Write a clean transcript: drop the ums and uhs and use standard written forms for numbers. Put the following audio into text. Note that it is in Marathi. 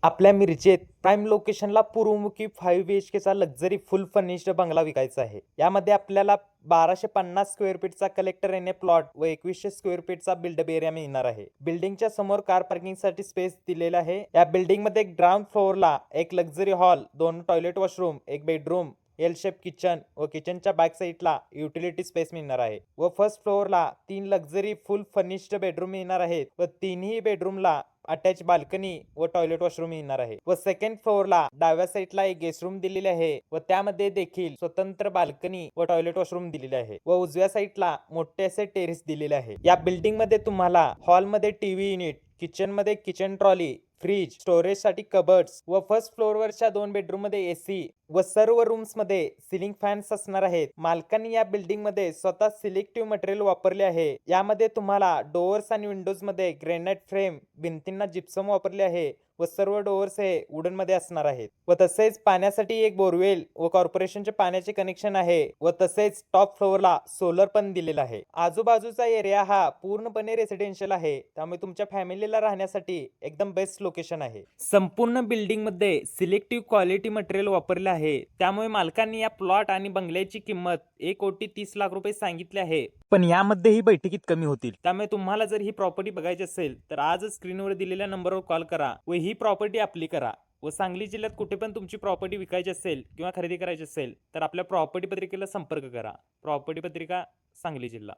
आपल्या मिरजेत प्राईम लोकेशनला पूर्वमुखी 5 BHKचा लक्झरी फुल फर्निश्ड बंगला विकायचा आहे. यामध्ये आपल्याला 1250 स्क्वेअर फीटचा कलेक्टर एन ए प्लॉट व 2100 स्क्वेअर फीटचा बिल्डअप एरिया मिळणार आहे. बिल्डिंगच्या समोर कार पार्किंगसाठी स्पेस दिलेला आहे. या बिल्डिंगमध्ये ग्राउंड फ्लोअरला एक लक्झरी हॉल, 2 टॉयलेट वॉशरूम, एक बेडरूम, एल शेप किचन व किचनच्या बॅक साईडला युटिलिटी स्पेस मिळणार आहे व फर्स्ट फ्लोअरला 3 लक्झरी फुल फर्निश्ड बेडरूम मिळणार आहेत व तिन्ही बेडरूमला अटॅच बाल्कनी व टॉयलेट वॉशरूम येणार आहे व सेकंड फ्लोअरला डाव्या साईडला एक गेस्ट रूम दिलेले आहे व त्यामध्ये देखील स्वतंत्र बाल्कनी व टॉयलेट वॉशरूम दिलेले आहे व उजव्या साईडला मोठे असे टेरेस दिलेले आहे. या बिल्डिंग मध्ये तुम्हाला हॉलमध्ये टीव्ही युनिट, किचन मध्ये किचन ट्रॉली, फ्रीज, स्टोरेजसाठी कबर्ड्स व फर्स्ट फ्लोअरवरच्या 2 बेडरूम मध्ये एसी व सर्व रूम्स मध्ये सिलिंग फॅन्स असणार आहेत. मालकांनी या बिल्डिंग मध्ये स्वतः सिलेक्टिव्ह मटेरियल वापरले आहे. यामध्ये तुम्हाला डोअर्स आणि विंडोज मध्ये ग्रेनाइट फ्रेम, भिंतींना जिप्सम वापरले आहे व सर्व डोअर्स हे वुडन मध्ये असणार आहेत व तसेच पाण्यासाठी एक बोरवेल व कॉर्पोरेशनचे पाण्याचे कनेक्शन आहे व तसेच टॉप फ्लोअरला सोलर पण दिलेला आहे. आजूबाजूचा एरिया हा पूर्णपणे रेसिडेन्शियल आहे, त्यामुळे तुमच्या फॅमिलीला राहण्यासाठी एकदम बेस्ट लोकेशन आहे. संपूर्ण बिल्डिंग मध्ये सिलेक्टिव्ह क्वालिटी मटेरियल वापरले आहे, त्यामुळे मालकांनी या प्लॉट आणि बंगल्याची किंमत 1,30,00,000 सांगितले आहे. पण यामध्येही बैठकीत कमी होतील. त्यामुळे तुम्हाला जर ही प्रॉपर्टी बघायची असेल तर आज स्क्रीनवर दिलेल्या नंबरवर कॉल करा व ही प्रॉपर्टी आपली करा. व सांगली जिल्ह्यात कुठे पण तुमची प्रॉपर्टी विकायची असेल किंवा खरेदी करायची असेल तर आपल्या प्रॉपर्टी पत्रिकेला संपर्क करा. प्रॉपर्टी पत्रिका, सांगली जिल्हा.